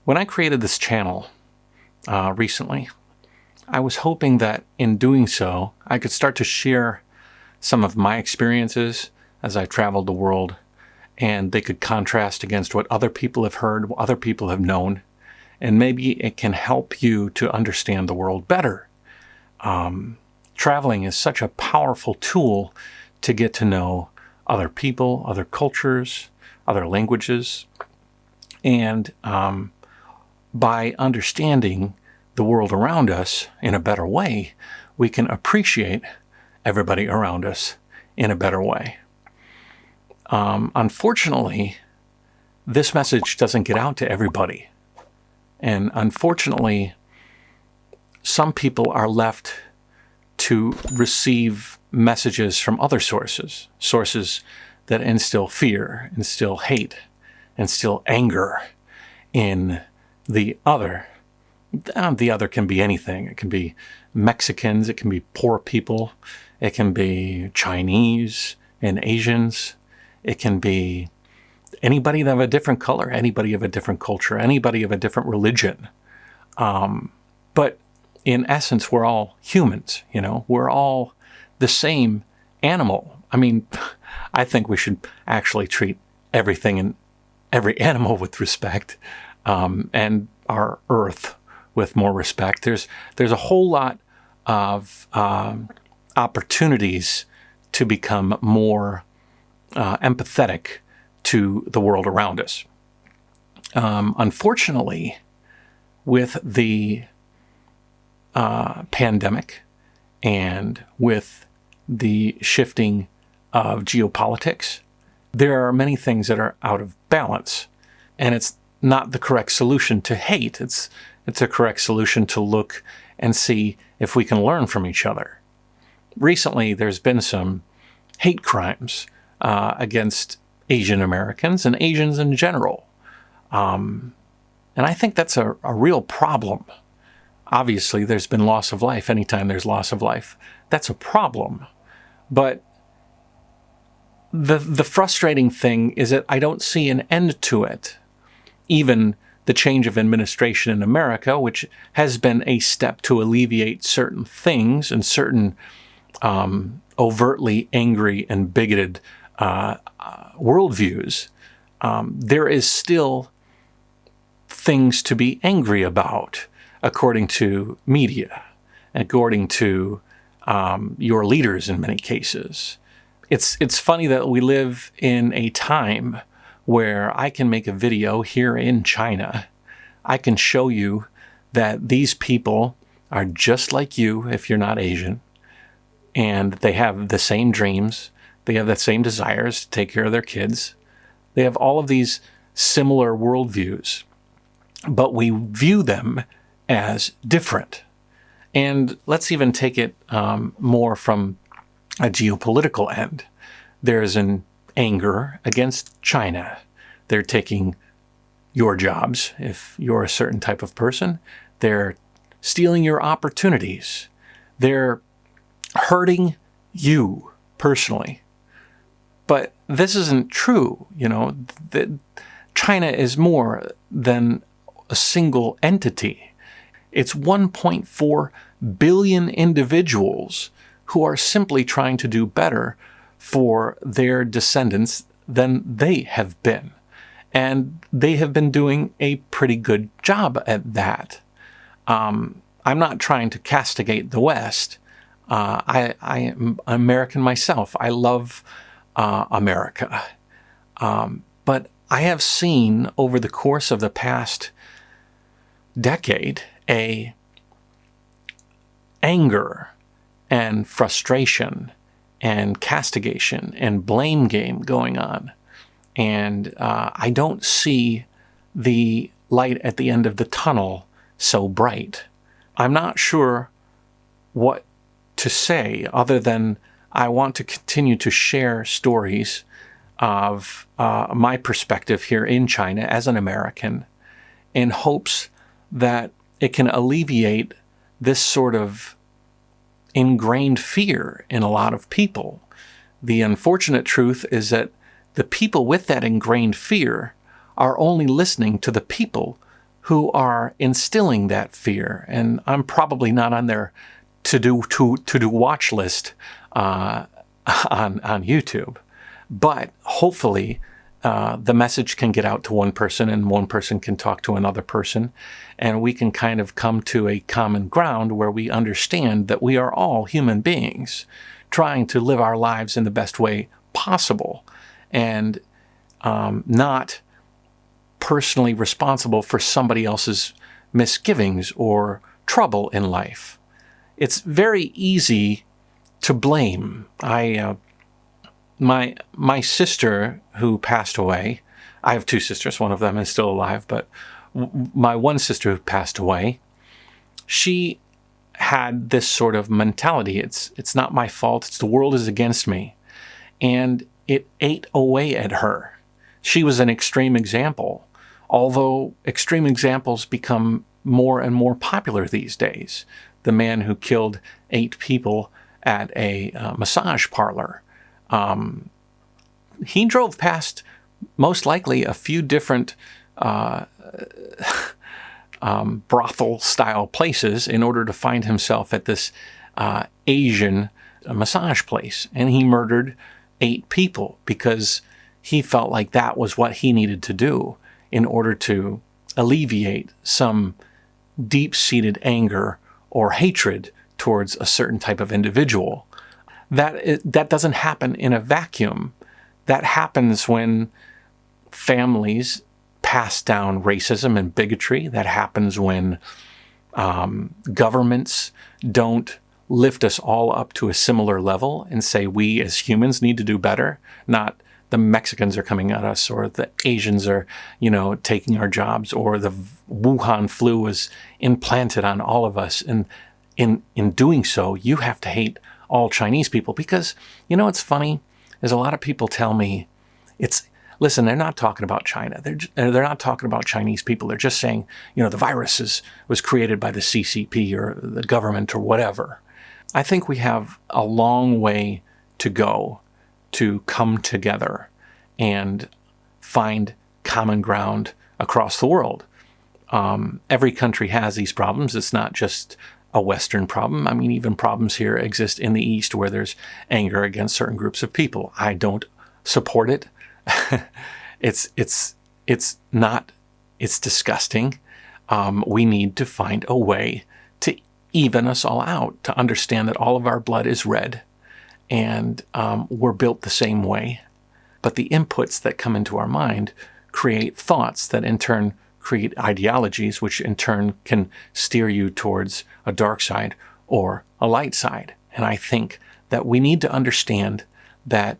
When I created this channel recently, I was hoping that in doing so, I could start to share some of my experiences as I traveled the world, and they could contrast against what other people have heard, what other people have known, and maybe it can help you to understand the world better. Traveling is such a powerful tool to get to know other people, other cultures, other languages, and by understanding the world around us in a better way, we can appreciate everybody around us in a better way. Unfortunately, this message doesn't get out to everybody. And unfortunately, some people are left to receive messages from other sources, sources that instill fear, instill hate, instill anger in the other. The other can be anything. It can be Mexicans, it can be poor people, it can be Chinese and Asians, it can be anybody of a different color, anybody of a different culture, anybody of a different religion. But in essence, we're all humans, you know, we're all the same animal. I mean, I think we should actually treat everything and every animal with respect, and our earth with more respect. There's a whole lot of opportunities to become more empathetic to the world around us. Unfortunately, with the pandemic and with the shifting of geopolitics, there are many things that are out of balance, and it's not the correct solution to hate. It's a correct solution to look and see if we can learn from each other. Recently, there's been some hate crimes against Asian Americans and Asians in general. And I think that's a real problem. Obviously, there's been loss of life. Anytime there's loss of life, that's a problem. But the frustrating thing is that I don't see an end to it. Even the change of administration in America, which has been a step to alleviate certain things and certain overtly angry and bigoted worldviews, there is still things to be angry about, according to media, according to your leaders in many cases. It's funny that we live in a time where I can make a video here in China. I can show you that these people are just like you if you're not Asian, and they have the same dreams, they have the same desires to take care of their kids. They have all of these similar worldviews, but we view them as different. And let's even take it more from a geopolitical end. There's an anger against China. They're taking your jobs if you're a certain type of person. They're stealing your opportunities. They're hurting you personally. But this isn't true. You know, China is more than a single entity. It's 1.4 billion individuals who are simply trying to do better for their descendants than they have been. And they have been doing a pretty good job at that. I'm not trying to castigate the West. I am American myself. I love America. But I have seen over the course of the past decade a anger and frustration and castigation and blame game going on. And I don't see the light at the end of the tunnel so bright. I'm not sure what to say other than I want to continue to share stories of my perspective here in China as an American, in hopes that it can alleviate this sort of ingrained fear in a lot of people. The unfortunate truth is that the people with that ingrained fear are only listening to the people who are instilling that fear. And I'm probably not on their to-do watch list on YouTube. But hopefully the message can get out to one person, and one person can talk to another person, and we can kind of come to a common ground where we understand that we are all human beings trying to live our lives in the best way possible, and not personally responsible for somebody else's misgivings or trouble in life. It's very easy to blame. My sister who passed away, I have two sisters, one of them is still alive, but my one sister who passed away, she had this sort of mentality. It's not my fault. It's the world is against me. And it ate away at her. She was an extreme example, although extreme examples become more and more popular these days. The man who killed 8 people at a massage parlor. He drove past, most likely, a few different brothel-style places in order to find himself at this Asian massage place. And he murdered 8 people because he felt like that was what he needed to do in order to alleviate some deep-seated anger or hatred towards a certain type of individual. That doesn't happen in a vacuum. That happens when families pass down racism and bigotry. That happens when governments don't lift us all up to a similar level and say we as humans need to do better, not the Mexicans are coming at us, or the Asians are, taking our jobs, or the Wuhan flu was implanted on all of us. And in doing so, you have to hate all Chinese people, because, it's funny, is a lot of people tell me, listen, they're not talking about China. They're not talking about Chinese people. They're just saying, the virus was created by the CCP or the government or whatever. I think we have a long way to go to come together and find common ground across the world. Every country has these problems. It's not just a Western problem. I mean, even problems here exist in the East where there's anger against certain groups of people. I don't support it. It's disgusting. We need to find a way to even us all out, to understand that all of our blood is red, and we're built the same way. But the inputs that come into our mind create thoughts that in turn create ideologies, which in turn can steer you towards a dark side or a light side. And I think that we need to understand that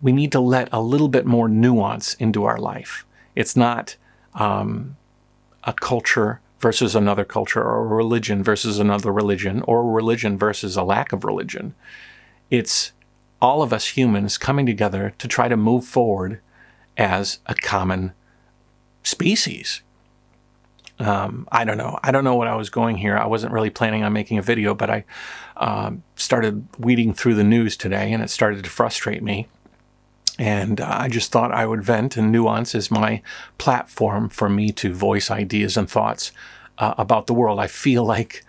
we need to let a little bit more nuance into our life. It's not a culture versus another culture, or a religion versus another religion, or a religion versus a lack of religion. It's all of us humans coming together to try to move forward as a common species. I don't know what I was going here. I wasn't really planning on making a video, but I started weeding through the news today, and it started to frustrate me. And I just thought I would vent, and Nuance is my platform for me to voice ideas and thoughts about the world. I feel like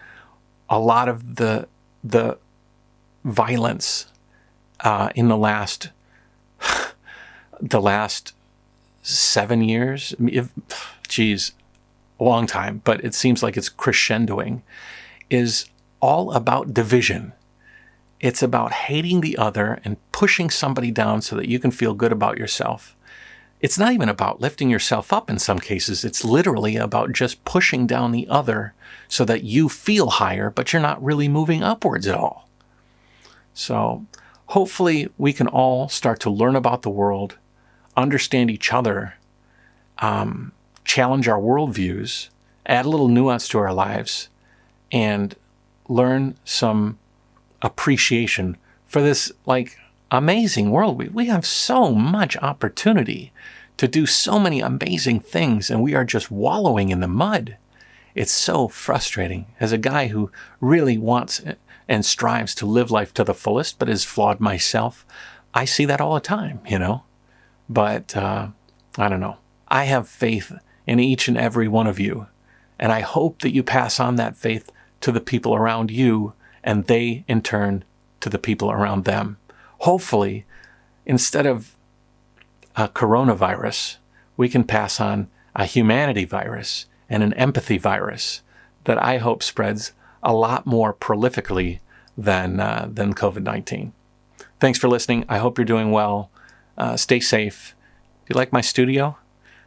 a lot of the violence in the last 7 years, a long time, but it seems like it's crescendoing, is all about division. It's about hating the other and pushing somebody down so that you can feel good about yourself. It's not even about lifting yourself up in some cases. It's literally about just pushing down the other so that you feel higher, but you're not really moving upwards at all. So hopefully we can all start to learn about the world, understand each other, challenge our worldviews, add a little nuance to our lives, and learn some appreciation for this amazing world. We have so much opportunity to do so many amazing things, and we are just wallowing in the mud. It's so frustrating. As a guy who really wants and strives to live life to the fullest, but is flawed myself, I see that all the time, But I don't know. I have faith in each and every one of you. And I hope that you pass on that faith to the people around you, and they, in turn, to the people around them. Hopefully, instead of a coronavirus, we can pass on a humanity virus and an empathy virus that I hope spreads a lot more prolifically than COVID-19. Thanks for listening. I hope you're doing well. Stay safe. Do you like my studio?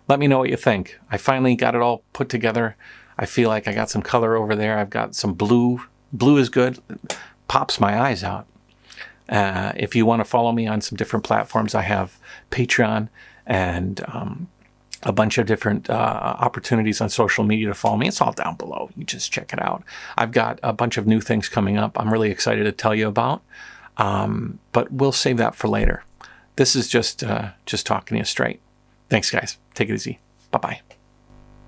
Let me know what you think. I finally got it all put together. I feel like I got some color over there. I've got some blue. Blue is good. It pops my eyes out. If you want to follow me on some different platforms, I have Patreon and a bunch of different opportunities on social media to follow me. It's all down below. You just check it out. I've got a bunch of new things coming up I'm really excited to tell you about, but we'll save that for later. This is just talking to you straight. Thanks, guys. Take it easy. Bye-bye.